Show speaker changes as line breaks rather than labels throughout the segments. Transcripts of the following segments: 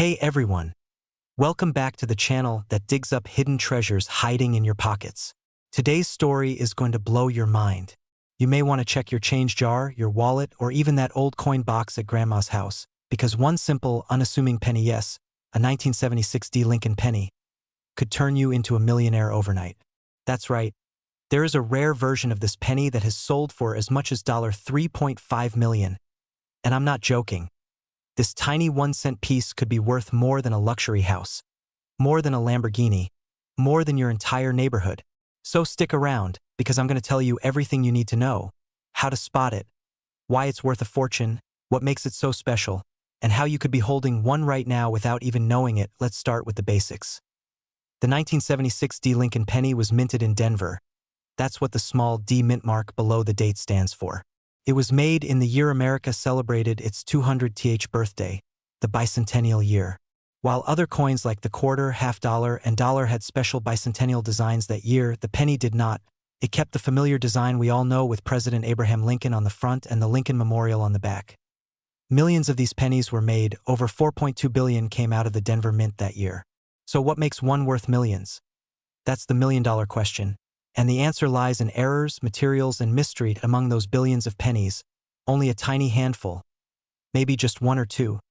Hey everyone! Welcome back to the channel that digs up hidden treasures hiding in your pockets. Today's story is going to blow your mind. You may want to check your change jar, your wallet, or even that old coin box at Grandma's house, because one simple, unassuming penny, yes, a 1976 D Lincoln penny, could turn you into a millionaire overnight. That's right. There is a rare version of this penny that has sold for as much as $3.5 million. And I'm not joking. This tiny 1-cent piece could be worth more than a luxury house, more than a Lamborghini, more than your entire neighborhood. So stick around, because I'm going to tell you everything you need to know: how to spot it, why it's worth a fortune, what makes it so special, and how you could be holding one right now without even knowing it. Let's start with the basics. The 1976 D Lincoln penny was minted in Denver. That's what the small D mint mark below the date stands for. It was made in the year America celebrated its 200th birthday, the bicentennial year. While other coins like the quarter, half dollar, and dollar had special bicentennial designs that year, the penny did not. It kept the familiar design we all know, with President Abraham Lincoln on the front and the Lincoln Memorial on the back. Millions of these pennies were made. Over 4.2 billion came out of the Denver Mint that year. So what makes one worth millions? That's the million-dollar question. And the answer lies in errors, materials, and mystery. Among those billions of pennies, only a tiny handful, maybe just one or two,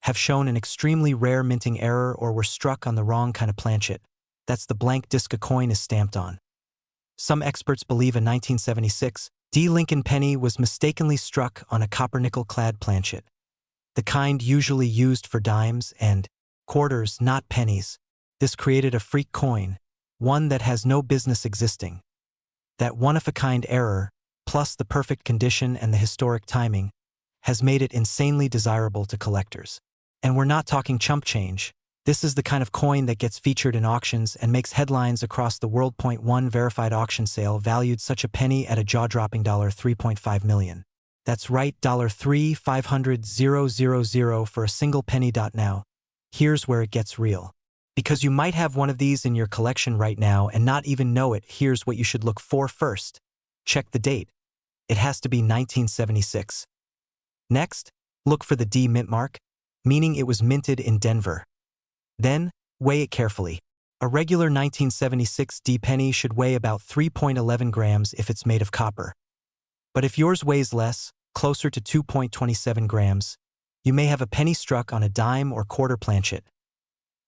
have shown an extremely rare minting error or were struck on the wrong kind of planchet. That's the blank disc a coin is stamped on. Some experts believe a 1976 D Lincoln penny was mistakenly struck on a copper-nickel-clad planchet, the kind usually used for dimes and quarters, not pennies. This created a freak coin, one that has no business existing. That one-of-a-kind error, plus the perfect condition and the historic timing, has made it insanely desirable to collectors. And we're not talking chump change. This is the kind of coin that gets featured in auctions and makes headlines across the world. One verified auction sale valued such a penny at a jaw-dropping $3.5 million. That's right, $3,500,000 for a single penny. Now, here's where it gets real. Because you might have one of these in your collection right now and not even know it. Here's what you should look for first. Check the date. It has to be 1976. Next, look for the D mint mark, meaning it was minted in Denver. Then, weigh it carefully. A regular 1976 D penny should weigh about 3.11 grams if it's made of copper. But if yours weighs less, closer to 2.27 grams, you may have a penny struck on a dime or quarter planchet.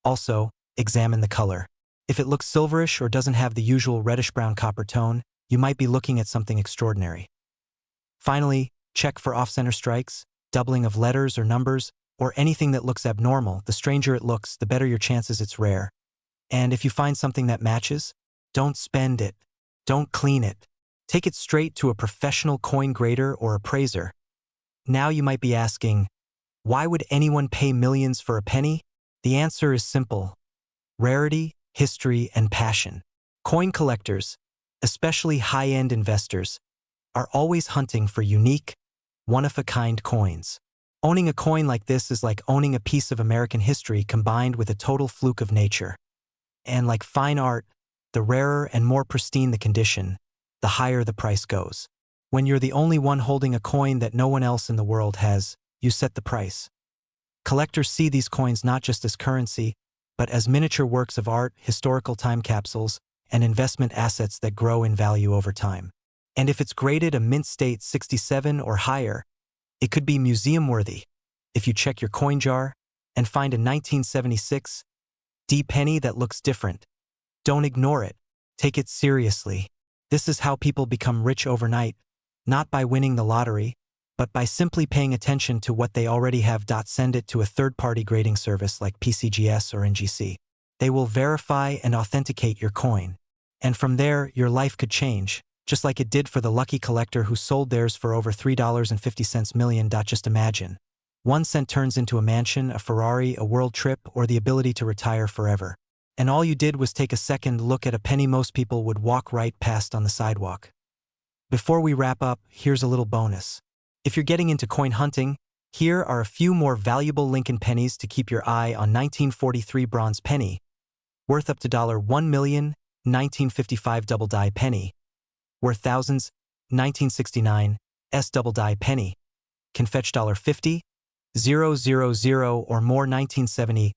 Also, examine the color. If it looks silverish or doesn't have the usual reddish-brown copper tone, you might be looking at something extraordinary. Finally, check for off-center strikes, doubling of letters or numbers, or anything that looks abnormal. The stranger it looks, the better your chances it's rare. And if you find something that matches, don't spend it. Don't clean it. Take it straight to a professional coin grader or appraiser. Now you might be asking, why would anyone pay millions for a penny? The answer is simple: rarity, history, and passion. Coin collectors, especially high-end investors, are always hunting for unique, one-of-a-kind coins. Owning a coin like this is like owning a piece of American history combined with a total fluke of nature. And like fine art, the rarer and more pristine the condition, the higher the price goes. When you're the only one holding a coin that no one else in the world has, you set the price. Collectors see these coins not just as currency, but as miniature works of art, historical time capsules, and investment assets that grow in value over time. And if it's graded a mint state 67 or higher, it could be museum-worthy. If you check your coin jar and find a 1976 D penny that looks different, don't ignore it. Take it seriously. This is how people become rich overnight, not by winning the lottery, but by simply paying attention to what they already have. Send it to a third-party grading service like PCGS or NGC. They will verify and authenticate your coin. And from there, your life could change, just like it did for the lucky collector who sold theirs for over $3.50 million. Just imagine. 1 cent turns into a mansion, a Ferrari, a world trip, or the ability to retire forever. And all you did was take a second look at a penny most people would walk right past on the sidewalk. Before we wrap up, here's a little bonus. If you're getting into coin hunting, here are a few more valuable Lincoln pennies to keep your eye on. 1943 bronze penny, worth up to $1 million. 1955 double die penny, worth thousands. 1969 double die penny, can fetch $50. 000 or more 1970s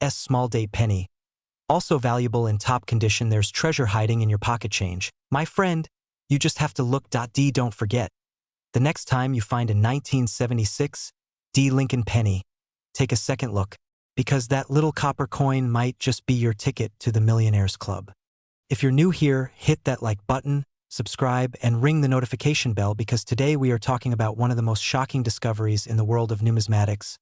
small date penny. Also valuable in top condition, there's treasure hiding in your pocket change. My friend, you just have to look. Don't forget. The next time you find a 1976 Lincoln penny, take a second look, because that little copper coin might just be your ticket to the Millionaires Club. If you're new here, hit that like button, subscribe, and ring the notification bell, because today we are talking about one of the most shocking discoveries in the world of numismatics,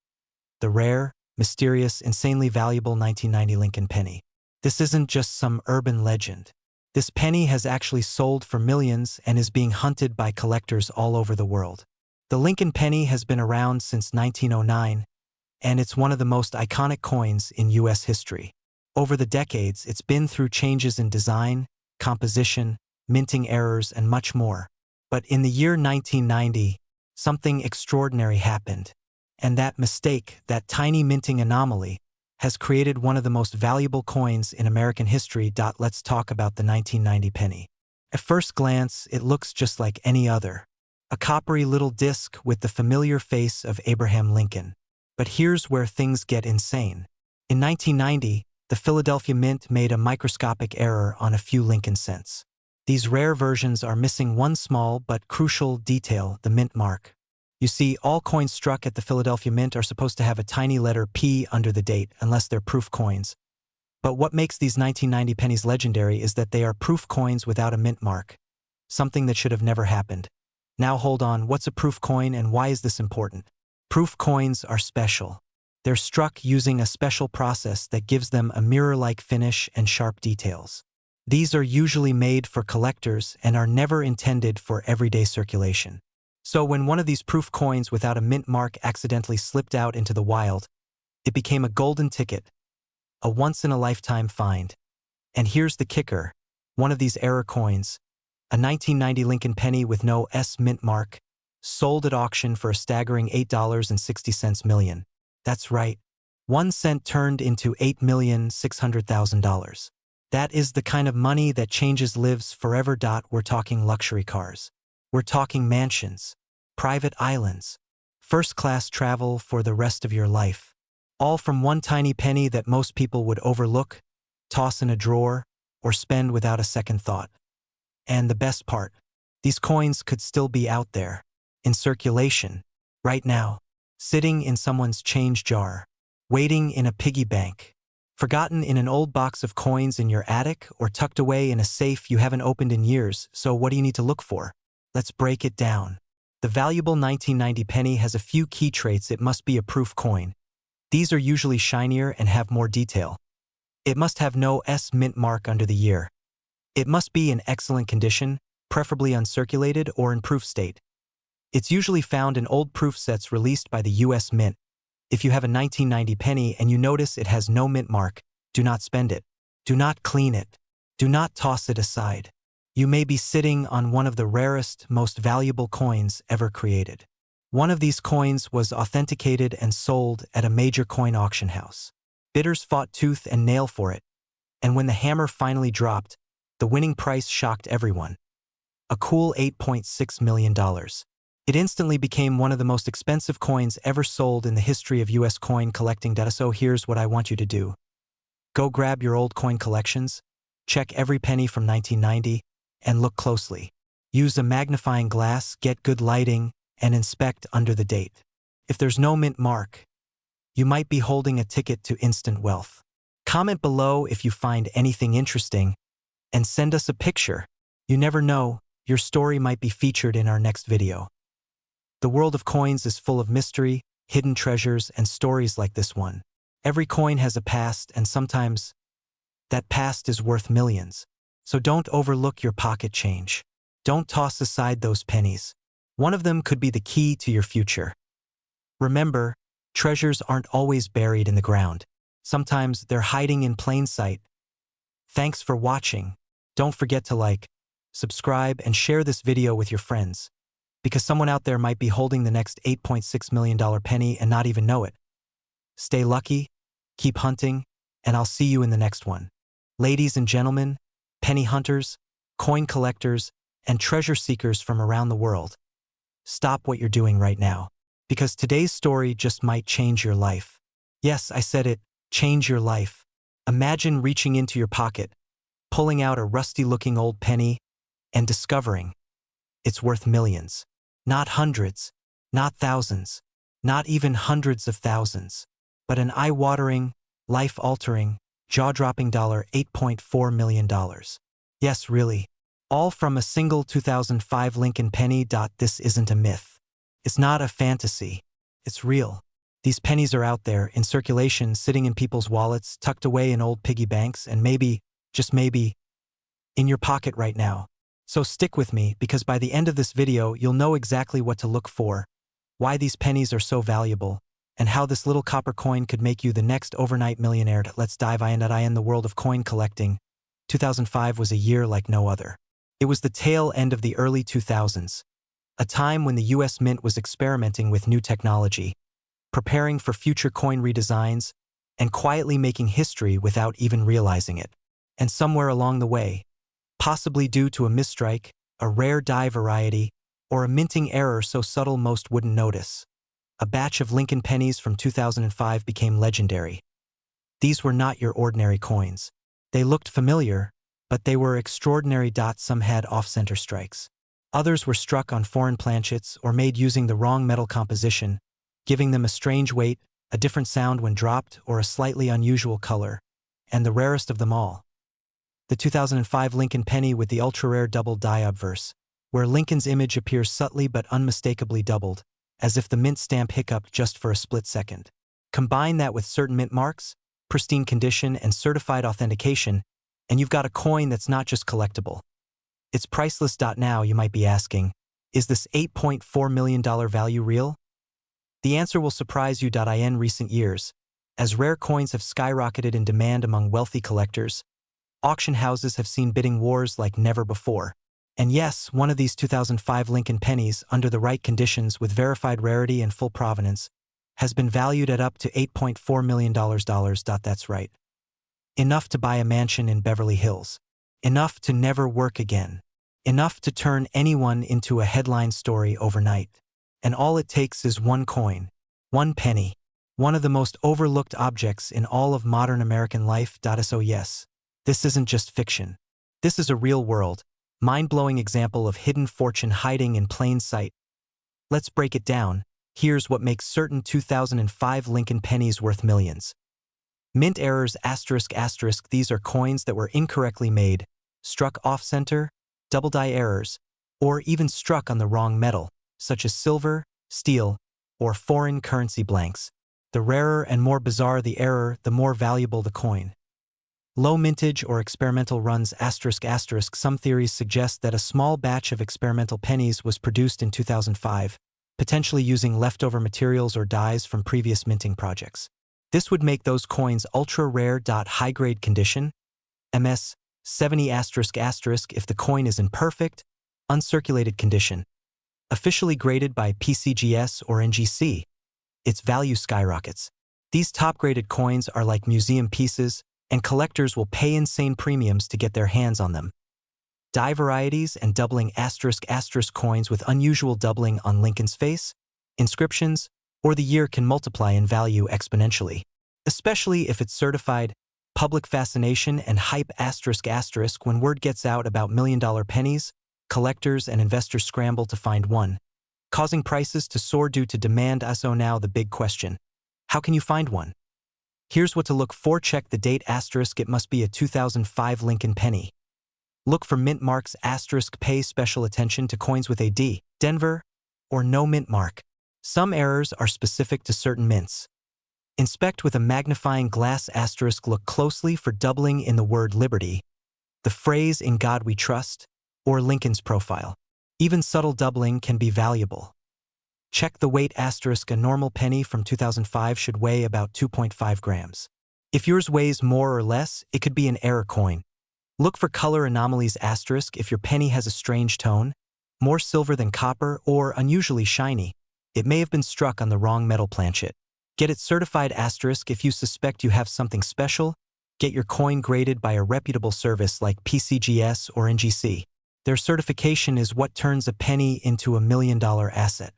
the rare, mysterious, insanely valuable 1990 Lincoln penny. This isn't just some urban legend. This penny has actually sold for millions and is being hunted by collectors all over the world. The Lincoln penny has been around since 1909, and it's one of the most iconic coins in U.S. history. Over the decades, it's been through changes in design, composition, minting errors, and much more. But in the year 1990, something extraordinary happened. And that mistake, that tiny minting anomaly, has created one of the most valuable coins in American history. Let's talk about the 1990 penny. At first glance, it looks just like any other. A coppery little disc with the familiar face of Abraham Lincoln. But here's where things get insane. In 1990, the Philadelphia Mint made a microscopic error on a few Lincoln cents. These rare versions are missing one small but crucial detail: the mint mark. You see, all coins struck at the Philadelphia Mint are supposed to have a tiny letter P under the date, unless they're proof coins. But what makes these 1990 pennies legendary is that they are proof coins without a mint mark, something that should have never happened. Now hold on, what's a proof coin and why is this important? Proof coins are special. They're struck using a special process that gives them a mirror-like finish and sharp details. These are usually made for collectors and are never intended for everyday circulation. So when one of these proof coins without a mint mark accidentally slipped out into the wild, it became a golden ticket, a once-in-a-lifetime find. And here's the kicker: one of these error coins, a 1990 Lincoln penny with no S mint mark, sold at auction for a staggering $8.60 million. That's right, 1 cent turned into $8,600,000. That is the kind of money that changes lives forever. We're talking luxury cars. We're talking mansions, private islands, first-class travel for the rest of your life. All from one tiny penny that most people would overlook, toss in a drawer, or spend without a second thought. And the best part, these coins could still be out there, in circulation, right now, sitting in someone's change jar, waiting in a piggy bank, forgotten in an old box of coins in your attic, or tucked away in a safe you haven't opened in years. So what do you need to look for? Let's break it down. The valuable 1990 penny has a few key traits. It must be a proof coin. These are usually shinier and have more detail. It must have no S mint mark under the year. It must be in excellent condition, preferably uncirculated or in proof state. It's usually found in old proof sets released by the U.S. Mint. If you have a 1990 penny and you notice it has no mint mark, do not spend it. Do not clean it. Do not toss it aside. You may be sitting on one of the rarest, most valuable coins ever created. One of these coins was authenticated and sold at a major coin auction house. Bidders fought tooth and nail for it, and when the hammer finally dropped, the winning price shocked everyone. A cool $8.6 million. It instantly became one of the most expensive coins ever sold in the history of U.S. coin collecting data. So here's what I want you to do. Go grab your old coin collections, check every penny from 1990, and look closely. Use a magnifying glass, get good lighting, and inspect under the date. If there's no mint mark, you might be holding a ticket to instant wealth. Comment below if you find anything interesting, and send us a picture. You never know, your story might be featured in our next video. The world of coins is full of mystery, hidden treasures, and stories like this one. Every coin has a past, and sometimes that past is worth millions. So don't overlook your pocket change. Don't toss aside those pennies. One of them could be the key to your future. Remember, treasures aren't always buried in the ground. Sometimes they're hiding in plain sight. Thanks for watching. Don't forget to like, subscribe, and share this video with your friends, because someone out there might be holding the next $8.6 million penny and not even know it. Stay lucky, keep hunting, and I'll see you in the next one. Ladies and gentlemen, penny hunters, coin collectors, and treasure seekers from around the world, stop what you're doing right now, because today's story just might change your life. Yes, I said it, change your life. Imagine reaching into your pocket, pulling out a rusty-looking old penny, and discovering it's worth millions. Not hundreds, not thousands, not even hundreds of thousands, but an eye-watering, life-altering, jaw-dropping $8.4 million. Yes, really. All from a single 2005 Lincoln penny. This isn't a myth. It's not a fantasy. It's real. These pennies are out there, in circulation, sitting in people's wallets, tucked away in old piggy banks, and maybe, just maybe, in your pocket right now. So stick with me, because by the end of this video, you'll know exactly what to look for, why these pennies are so valuable, and how this little copper coin could make you the next overnight millionaire. Let's dive in the world of coin collecting. 2005 was a year like no other. It was the tail end of the early 2000s, a time when the US Mint was experimenting with new technology, preparing for future coin redesigns, and quietly making history without even realizing it. And somewhere along the way, possibly due to a misstrike, a rare die variety, or a minting error so subtle most wouldn't notice, a batch of Lincoln pennies from 2005 became legendary. These were not your ordinary coins. They looked familiar, but they were extraordinary. Some had off-center strikes. Others were struck on foreign planchets or made using the wrong metal composition, giving them a strange weight, a different sound when dropped, or a slightly unusual color. And the rarest of them all, the 2005 Lincoln penny with the ultra-rare double die obverse, where Lincoln's image appears subtly but unmistakably doubled, as if the mint stamp hiccuped just for a split second. Combine that with certain mint marks, pristine condition, and certified authentication, and you've got a coin that's not just collectible. It's priceless. Now you might be asking, is this $8.4 million value real? The answer will surprise you. In recent years, as rare coins have skyrocketed in demand among wealthy collectors, auction houses have seen bidding wars like never before. And yes, one of these 2005 Lincoln pennies, under the right conditions with verified rarity and full provenance, has been valued at up to $8.4 million. That's right. Enough to buy a mansion in Beverly Hills. Enough to never work again. Enough to turn anyone into a headline story overnight. And all it takes is one coin, one penny, one of the most overlooked objects in all of modern American life. So yes, this isn't just fiction. This is a real-world, mind-blowing example of hidden fortune hiding in plain sight. Let's break it down. Here's what makes certain 2005 Lincoln pennies worth millions. Mint errors ***. These are coins that were incorrectly made, struck off-center, double die errors, or even struck on the wrong metal, such as silver, steel, or foreign currency blanks. The rarer and more bizarre the error, the more valuable the coin. Low mintage or experimental runs ***. Some theories suggest that a small batch of experimental pennies was produced in 2005, potentially using leftover materials or dies from previous minting projects. This would make those coins ultra-rare. High-grade condition, MS 70***, if the coin is in perfect, uncirculated condition, officially graded by PCGS or NGC, its value skyrockets. These top-graded coins are like museum pieces, and collectors will pay insane premiums to get their hands on them. Die varieties and doubling *** coins with unusual doubling on Lincoln's face, inscriptions, or the year can multiply in value exponentially, especially if it's certified. Public fascination and hype ***. When word gets out about million-dollar pennies, collectors and investors scramble to find one, causing prices to soar due to demand. So now the big question, how can you find one? Here's what to look for. Check the date ***. It must be a 2005 Lincoln penny. Look for mint marks ***. Pay special attention to coins with a D, Denver, or no mint mark. Some errors are specific to certain mints. Inspect with a magnifying glass ***. Look closely for doubling in the word Liberty, the phrase "In God We Trust," or Lincoln's profile. Even subtle doubling can be valuable. Check the weight ***. A normal penny from 2005 should weigh about 2.5 grams. If yours weighs more or less, it could be an error coin. Look for color anomalies ***. If your penny has a strange tone, more silver than copper, or unusually shiny, it may have been struck on the wrong metal planchet. Get it certified ***. If you suspect you have something special, get your coin graded by a reputable service like PCGS or NGC. Their certification is what turns a penny into $1 million asset.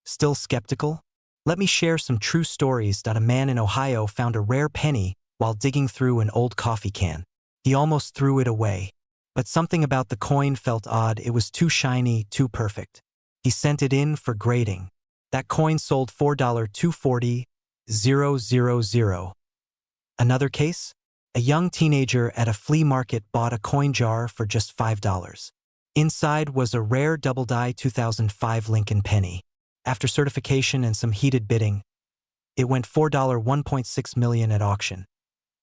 Still skeptical? Let me share some true stories. A man in Ohio found a rare penny while digging through an old coffee can. He almost threw it away. But something about the coin felt odd. It was too shiny, too perfect. He sent it in for grading. That coin sold for $240,000. Another case? A young teenager at a flea market bought a coin jar for just $5. Inside was a rare double-die 2005 Lincoln penny. After certification and some heated bidding, it went for $1.6 million at auction.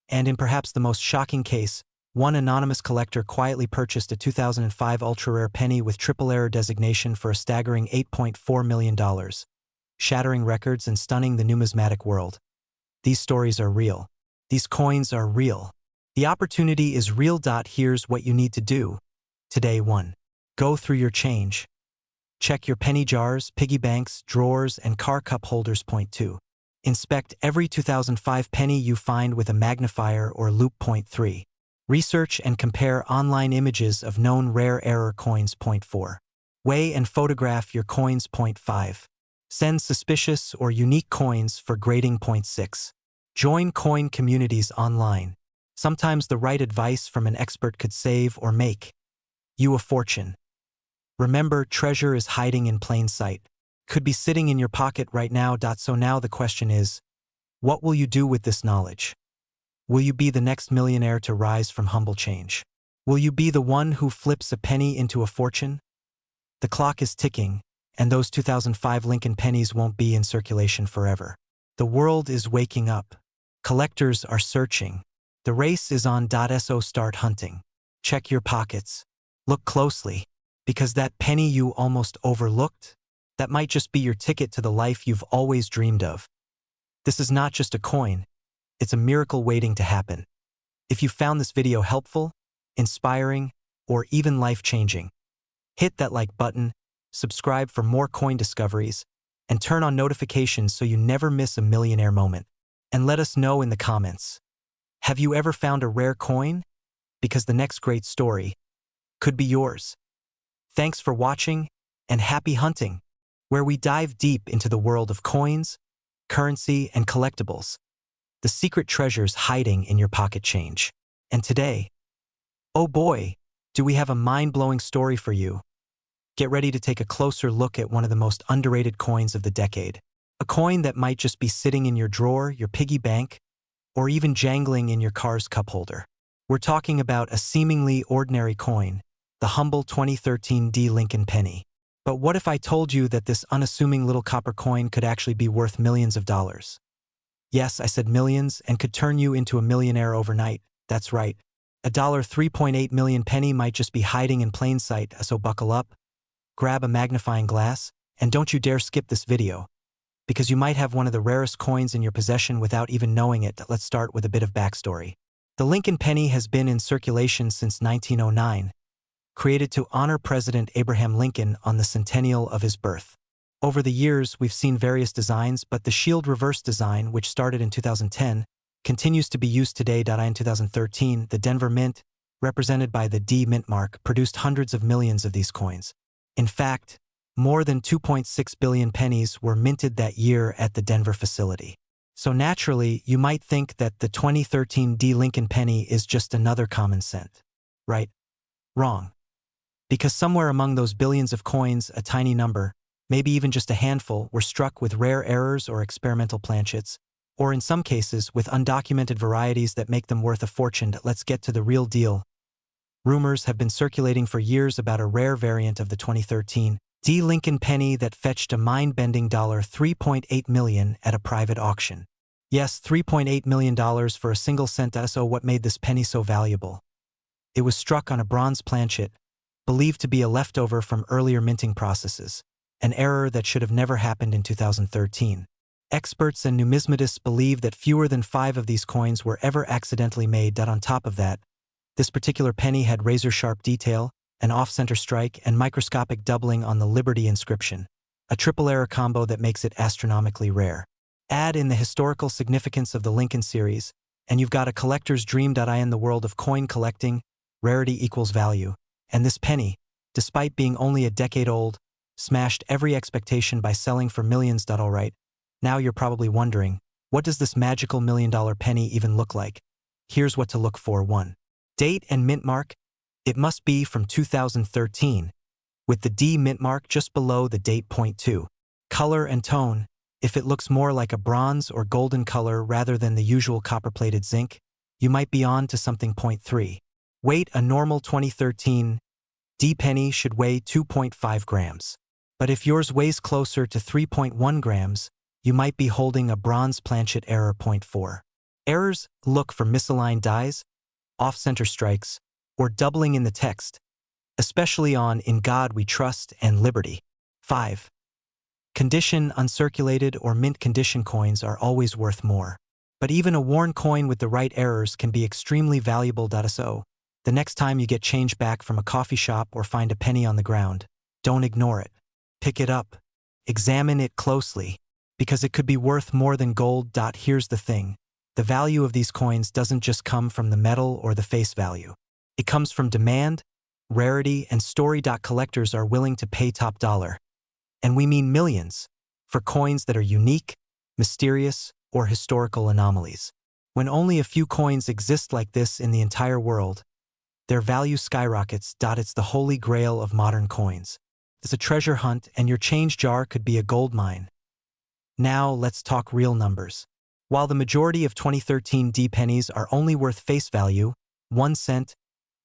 And in perhaps the most shocking case, one anonymous collector quietly purchased a 2005 ultra-rare penny with triple error designation for a staggering $8.4 million, shattering records and stunning the numismatic world. These stories are real. These coins are real. The opportunity is real. Here's what you need to do. Today 1. Go through your change. Check your penny jars, piggy banks, drawers, and car cup holders. Point 2. Inspect every 2005 penny you find with a magnifier or loupe. Point 3. Research and compare online images of known rare error coins. Point 4. Weigh and photograph your coins. Point 5. Send suspicious or unique coins for grading. Point 6. Join coin communities online. Sometimes the right advice from an expert could save or make you a fortune. Remember, treasure is hiding in plain sight. Could be sitting in your pocket right now. So now the question is, what will you do with this knowledge? Will you be the next millionaire to rise from humble change? Will you be the one who flips a penny into a fortune? The clock is ticking, and those 2005 Lincoln pennies won't be in circulation forever. The world is waking up. Collectors are searching. The race is on. So start hunting. Check your pockets. Look closely, because that penny you almost overlooked, that might just be your ticket to the life you've always dreamed of. This is not just a coin. It's a miracle waiting to happen. If you found this video helpful, inspiring, or even life-changing, hit that like button, subscribe for more coin discoveries, and turn on notifications so you never miss a millionaire moment. And let us know in the comments. Have you ever found a rare coin? Because the next great story could be yours. Thanks for watching, and happy hunting, where we dive deep into the world of coins, currency, and collectibles. The secret treasures hiding in your pocket change. And today, oh boy, do we have a mind-blowing story for you. Get ready to take a closer look at one of the most underrated coins of the decade. A coin that might just be sitting in your drawer, your piggy bank, or even jangling in your car's cup holder. We're talking about a seemingly ordinary coin, the humble 2013 Lincoln penny. But what if I told you that this unassuming little copper coin could actually be worth millions of dollars? Yes, I said millions, and could turn you into a millionaire overnight. That's right. A $3.8 million penny might just be hiding in plain sight, so buckle up, grab a magnifying glass, and don't you dare skip this video, because you might have one of the rarest coins in your possession without even knowing it. Let's start with a bit of backstory. The Lincoln penny has been in circulation since 1909, created to honor President Abraham Lincoln on the centennial of his birth. Over the years, we've seen various designs, but the shield reverse design, which started in 2010, continues to be used today. In 2013, the Denver Mint, represented by the D Mint mark, produced hundreds of millions of these coins. In fact, more than 2.6 billion pennies were minted that year at the Denver facility. So naturally, you might think that the 2013 Lincoln penny is just another common cent. Right? Wrong. Because somewhere among those billions of coins, a tiny number, maybe even just a handful, were struck with rare errors or experimental planchets, or in some cases with undocumented varieties that make them worth a fortune. Let's get to the real deal. Rumors have been circulating for years about a rare variant of the 2013 Lincoln penny that fetched a mind-bending $3.8 million at a private auction. Yes, $3.8 million for a single cent. So what made this penny so valuable? It was struck on a bronze planchet, believed to be a leftover from earlier minting processes, an error that should have never happened in 2013. Experts and numismatists believe that fewer than 5 of these coins were ever accidentally made. On top of that, this particular penny had razor-sharp detail, an off-center strike, and microscopic doubling on the Liberty inscription, a triple error combo that makes it astronomically rare. Add in the historical significance of the Lincoln series, and you've got a collector's dream. In the world of coin collecting, rarity equals value. And this penny, despite being only a decade old, smashed every expectation by selling for millions. Alright, now you're probably wondering, what does this magical $1,000,000 penny even look like? Here's what to look for. 1. Date and mint mark. It must be from 2013, with the D mint mark just below the date. 2. Color and tone. If it looks more like a bronze or golden color rather than the usual copper-plated zinc, you might be on to something. 3. Weight. A normal 2013 D penny should weigh 2.5 grams. But if yours weighs closer to 3.1 grams, you might be holding a bronze planchet error. 4. Errors. Look for misaligned dies, off-center strikes, or doubling in the text, especially on "In God We Trust" and "Liberty." 5. Condition. Uncirculated or mint condition coins are always worth more. But even a worn coin with the right errors can be extremely valuable. So, the next time you get change back from a coffee shop or find a penny on the ground, don't ignore it. Pick it up. Examine it closely, because it could be worth more than gold. Here's the thing. The value of these coins doesn't just come from the metal or the face value. It comes from demand, rarity, and story. Collectors are willing to pay top dollar, and we mean millions, for coins that are unique, mysterious, or historical anomalies. When only a few coins exist like this in the entire world, their value skyrockets. It's the holy grail of modern coins. It's a treasure hunt, and your change jar could be a gold mine. Now let's talk real numbers. While the majority of 2013 D pennies are only worth face value, 1 cent,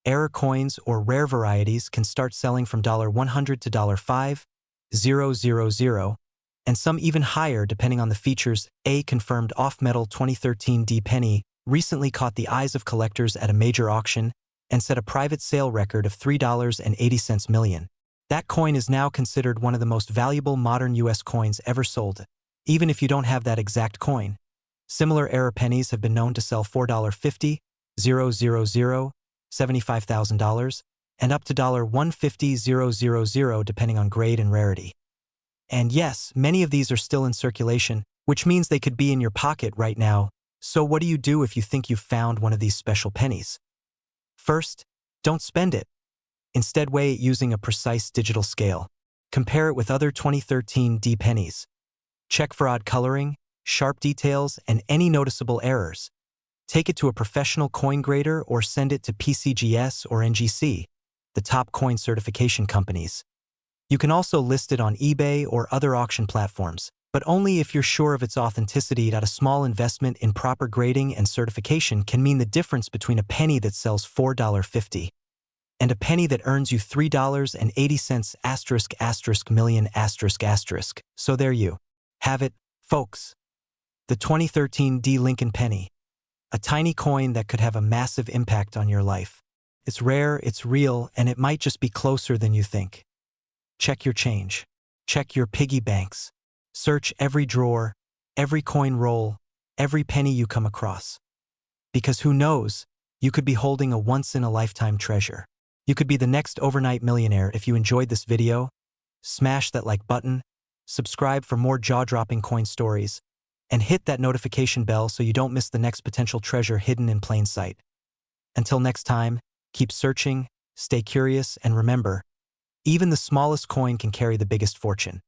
error coins or rare varieties can start selling from $100 to $5,000, and some even higher depending on the features. A confirmed off-metal 2013 D penny recently caught the eyes of collectors at a major auction and set a private sale record of $3.80 million. That coin is now considered one of the most valuable modern U.S. coins ever sold, even if you don't have that exact coin. Similar error pennies have been known to sell $4.50, $75,000, and up to $150,000 depending on grade and rarity. And yes, many of these are still in circulation, which means they could be in your pocket right now. So what do you do if you think you've found one of these special pennies? First, don't spend it. Instead, weigh it using a precise digital scale. Compare it with other 2013 D pennies. Check for odd coloring, sharp details, and any noticeable errors. Take it to a professional coin grader or send it to PCGS or NGC, the top coin certification companies. You can also list it on eBay or other auction platforms, but only if you're sure of its authenticity. A small investment in proper grading and certification can mean the difference between a penny that sells $4.50 and a penny that earns you $3.80 million. So there you have it, folks. The 2013 D Lincoln penny. A tiny coin that could have a massive impact on your life. It's rare, it's real, and it might just be closer than you think. Check your change. Check your piggy banks. Search every drawer, every coin roll, every penny you come across. Because who knows, you could be holding a once-in-a-lifetime treasure. You could be the next overnight millionaire. If you enjoyed this video, smash that like button, subscribe for more jaw-dropping coin stories, and hit that notification bell so you don't miss the next potential treasure hidden in plain sight. Until next time, keep searching, stay curious, and remember, even the smallest coin can carry the biggest fortune.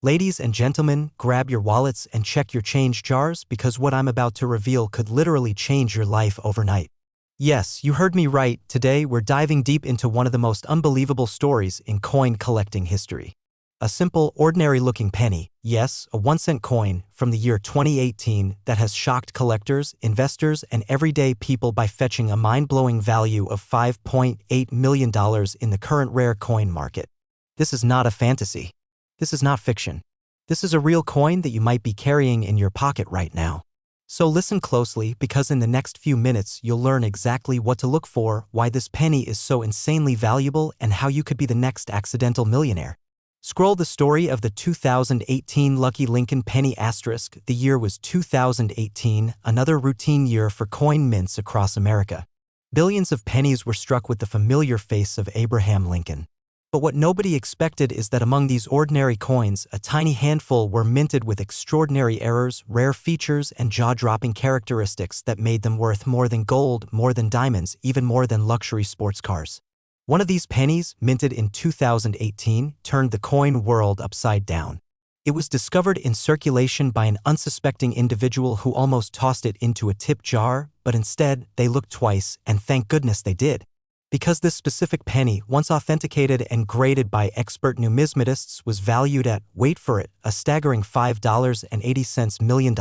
Ladies and gentlemen, grab your wallets and check your change jars, because what I'm about to reveal could literally change your life overnight. Yes, you heard me right. Today, we're diving deep into one of the most unbelievable stories in coin collecting history. A simple, ordinary-looking penny, yes, a 1-cent coin from the year 2018 that has shocked collectors, investors, and everyday people by fetching a mind-blowing value of $5.8 million in the current rare coin market. This is not a fantasy. This is not fiction. This is a real coin that you might be carrying in your pocket right now. So listen closely, because in the next few minutes you'll learn exactly what to look for, why this penny is so insanely valuable, and how you could be the next accidental millionaire. Scroll the story of the 2018 Lucky Lincoln penny asterisk. The year was 2018, another routine year for coin mints across America. Billions of pennies were struck with the familiar face of Abraham Lincoln. But what nobody expected is that among these ordinary coins, a tiny handful were minted with extraordinary errors, rare features, and jaw-dropping characteristics that made them worth more than gold, more than diamonds, even more than luxury sports cars. One of these pennies, minted in 2018, turned the coin world upside down. It was discovered in circulation by an unsuspecting individual who almost tossed it into a tip jar, but instead, they looked twice, and thank goodness they did. Because this specific penny, once authenticated and graded by expert numismatists, was valued at, wait for it, a staggering $5.80 million.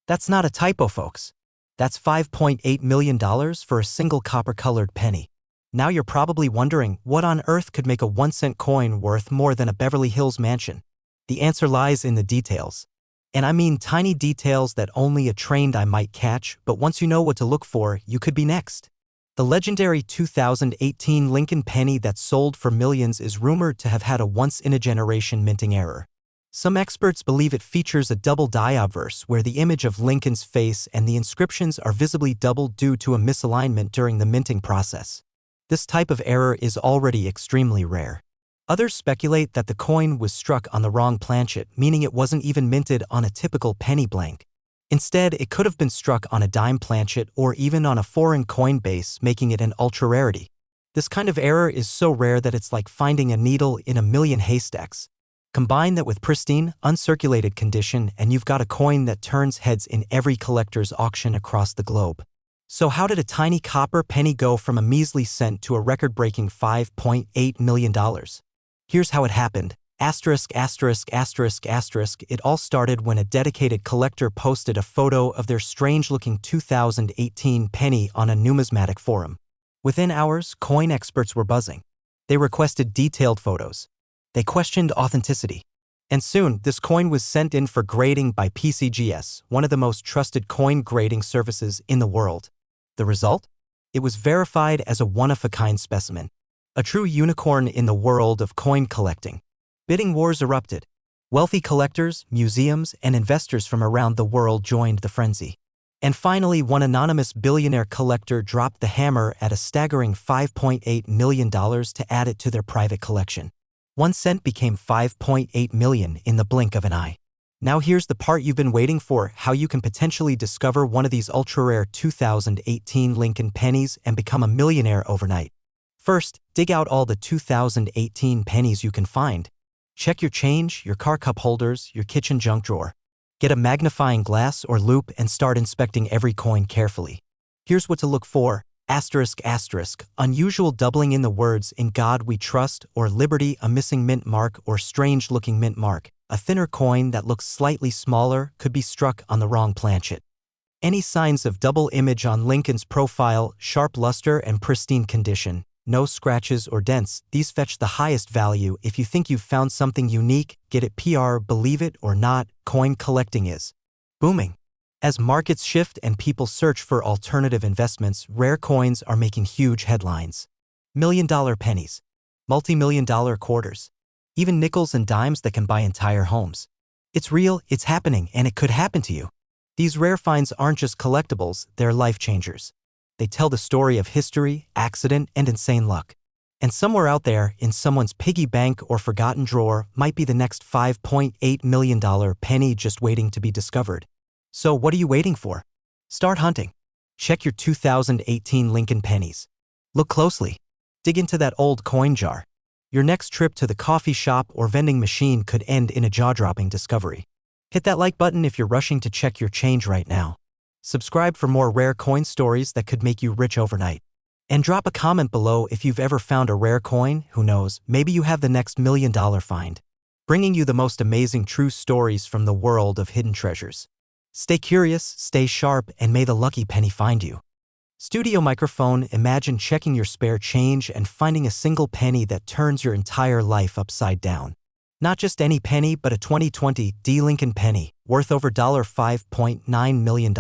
That's not a typo, folks. That's $5.8 million for a single copper-colored penny. Now you're probably wondering, what on earth could make a 1-cent coin worth more than a Beverly Hills mansion? The answer lies in the details. And I mean tiny details that only a trained eye might catch, but once you know what to look for, you could be next. The legendary 2018 Lincoln penny that sold for millions is rumored to have had a once-in-a-generation minting error. Some experts believe it features a double die obverse where the image of Lincoln's face and the inscriptions are visibly doubled due to a misalignment during the minting process. This type of error is already extremely rare. Others speculate that the coin was struck on the wrong planchet, meaning it wasn't even minted on a typical penny blank. Instead, it could have been struck on a dime planchet or even on a foreign coin base, making it an ultra-rarity. This kind of error is so rare that it's like finding a needle in a million haystacks. Combine that with pristine, uncirculated condition, and you've got a coin that turns heads in every collector's auction across the globe. So how did a tiny copper penny go from a measly cent to a record-breaking $5.8 million? Here's how it happened. It all started when a dedicated collector posted a photo of their strange-looking 2018 penny on a numismatic forum. Within hours, coin experts were buzzing. They requested detailed photos. They questioned authenticity. And soon, this coin was sent in for grading by PCGS, one of the most trusted coin grading services in the world. The result? It was verified as a one-of-a-kind specimen. A true unicorn in the world of coin collecting. Bidding wars erupted. Wealthy collectors, museums, and investors from around the world joined the frenzy. And finally, one anonymous billionaire collector dropped the hammer at a staggering $5.8 million to add it to their private collection. 1 cent became $5.8 million in the blink of an eye. Now here's the part you've been waiting for, how you can potentially discover one of these ultra-rare 2018 Lincoln pennies and become a millionaire overnight. First, dig out all the 2018 pennies you can find. Check your change, your car cup holders, your kitchen junk drawer. Get a magnifying glass or loupe and start inspecting every coin carefully. Here's what to look for. Unusual doubling in the words "In God We Trust" or "Liberty," a missing mint mark or strange-looking mint mark. A thinner coin that looks slightly smaller could be struck on the wrong planchet. Any signs of double image on Lincoln's profile, sharp luster and pristine condition. No scratches or dents, these fetch the highest value. If you think you've found something unique, get it PR. Believe it or not, coin collecting is booming. As markets shift and people search for alternative investments, rare coins are making huge headlines. $1 million pennies, multi-million-dollar quarters, even nickels and dimes that can buy entire homes. It's real, it's happening, and it could happen to you. These rare finds aren't just collectibles, they're life changers. They tell the story of history, accident, and insane luck. And somewhere out there, in someone's piggy bank or forgotten drawer, might be the next $5.8 million penny just waiting to be discovered. So what are you waiting for? Start hunting. Check your 2018 Lincoln pennies. Look closely. Dig into that old coin jar. Your next trip to the coffee shop or vending machine could end in a jaw-dropping discovery. Hit that like button if you're rushing to check your change right now. Subscribe for more rare coin stories that could make you rich overnight. And drop a comment below if you've ever found a rare coin. Who knows, maybe you have the next $1 million find. Bringing you the most amazing true stories from the world of hidden treasures. Stay curious, stay sharp, and may the lucky penny find you. Studio microphone, imagine checking your spare change and finding a single penny that turns your entire life upside down. Not just any penny, but a 2020 Lincoln penny, worth over $5.9 million.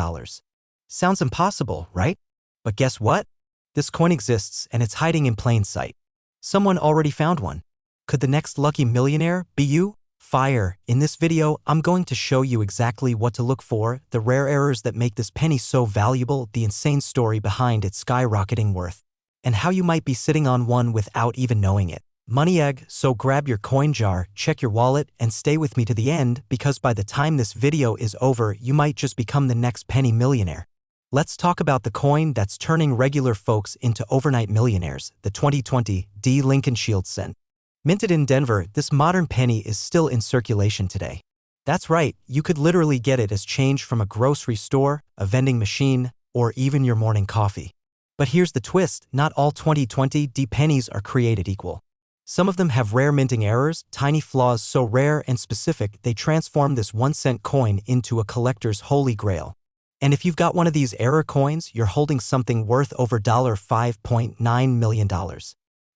Sounds impossible, right? But guess what? This coin exists, and it's hiding in plain sight. Someone already found one. Could the next lucky millionaire be you? Fire! In this video, I'm going to show you exactly what to look for, the rare errors that make this penny so valuable, the insane story behind its skyrocketing worth, and how you might be sitting on one without even knowing it. Money egg, so grab your coin jar, check your wallet, and stay with me to the end, because by the time this video is over, you might just become the next penny millionaire. Let's talk about the coin that's turning regular folks into overnight millionaires, the 2020 D. Lincoln Shield cent. Minted in Denver, this modern penny is still in circulation today. That's right, you could literally get it as change from a grocery store, a vending machine, or even your morning coffee. But here's the twist, not all 2020 D pennies are created equal. Some of them have rare minting errors, tiny flaws so rare and specific they transform this 1-cent coin into a collector's holy grail. And if you've got one of these error coins, you're holding something worth over $5.9 million.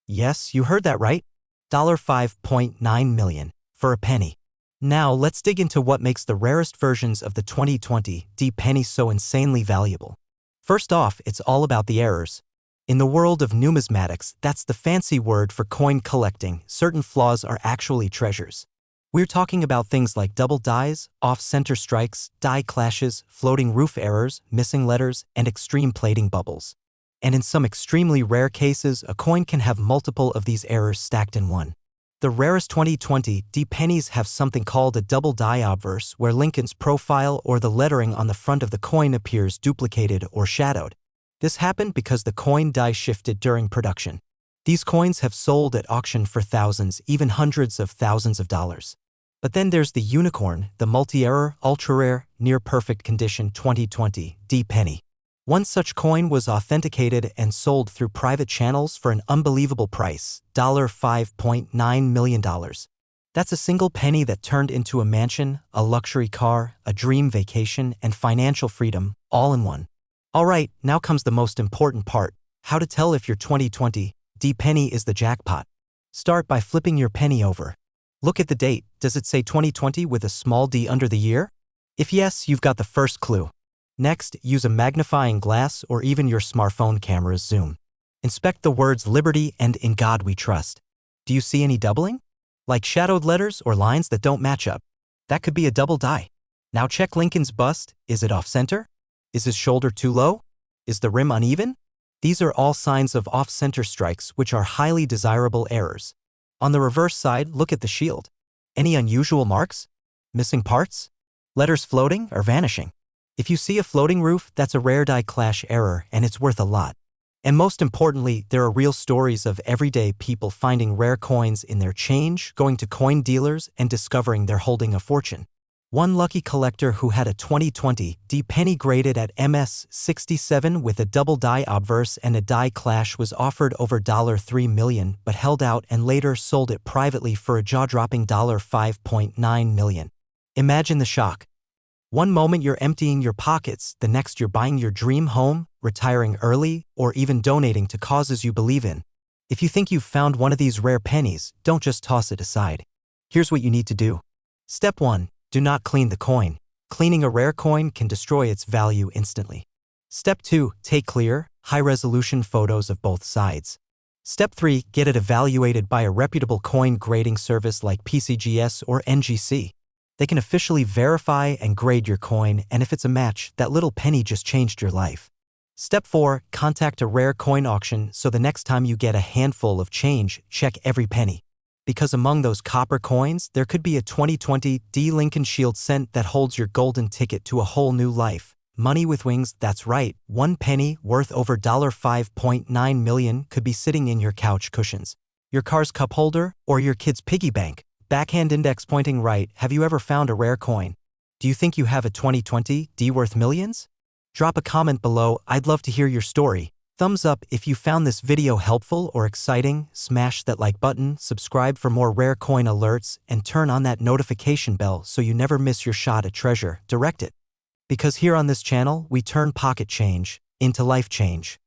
Yes, you heard that right. $5.9 million for a penny. Now let's dig into what makes the rarest versions of the 2020 D penny so insanely valuable. First off, it's all about the errors. In the world of numismatics, that's the fancy word for coin collecting. Certain flaws are actually treasures. We're talking about things like double dies, off-center strikes, die clashes, floating roof errors, missing letters, and extreme plating bubbles. And in some extremely rare cases, a coin can have multiple of these errors stacked in one. The rarest 2020 D pennies have something called a double die obverse, where Lincoln's profile or the lettering on the front of the coin appears duplicated or shadowed. This happened because the coin die shifted during production. These coins have sold at auction for thousands, even hundreds of thousands of dollars. But then there's the unicorn, the multi-error, ultra-rare, near-perfect condition 2020 D penny. One such coin was authenticated and sold through private channels for an unbelievable price, $5.9 million. That's a single penny that turned into a mansion, a luxury car, a dream vacation, and financial freedom, all in one. All right, now comes the most important part, how to tell if your 2020 D penny is the jackpot. Start by flipping your penny over. Look at the date. Does it say 2020 with a small d under the year? If yes, you've got the first clue. Next, use a magnifying glass or even your smartphone camera's zoom. Inspect the words Liberty and In God We Trust. Do you see any doubling? Like shadowed letters or lines that don't match up? That could be a double die. Now check Lincoln's bust. Is it off-center? Is his shoulder too low? Is the rim uneven? These are all signs of off-center strikes, which are highly desirable errors. On the reverse side, look at the shield. Any unusual marks? Missing parts? Letters floating or vanishing? If you see a floating roof, that's a rare die clash error, and it's worth a lot. And most importantly, there are real stories of everyday people finding rare coins in their change, going to coin dealers, and discovering they're holding a fortune. One lucky collector who had a 2020 D penny graded at MS67 with a double die obverse and a die clash was offered over $3 million but held out and later sold it privately for a jaw-dropping $5.9 million. Imagine the shock. One moment you're emptying your pockets, the next you're buying your dream home, retiring early, or even donating to causes you believe in. If you think you've found one of these rare pennies, don't just toss it aside. Here's what you need to do. Step 1. Do not clean the coin. Cleaning a rare coin can destroy its value instantly. Step 2. Take clear, high-resolution photos of both sides. Step 3. Get it evaluated by a reputable coin grading service like PCGS or NGC. They can officially verify and grade your coin, and if it's a match, that little penny just changed your life. Step 4. Contact a rare coin auction so the next time you get a handful of change, check every penny. Because among those copper coins, there could be a 2020 D Lincoln Shield cent that holds your golden ticket to a whole new life. Money with wings, that's right. One penny, worth over $5.9 million, could be sitting in your couch cushions, your car's cup holder, or your kid's piggy bank. Backhand index pointing right. Have you ever found a rare coin? Do you think you have a 2020 D worth millions? Drop a comment below. I'd love to hear your story. Thumbs up if you found this video helpful or exciting, smash that like button, subscribe for more rare coin alerts, and turn on that notification bell so you never miss your shot at treasure. Direct it. Because here on this channel, we turn pocket change into life change.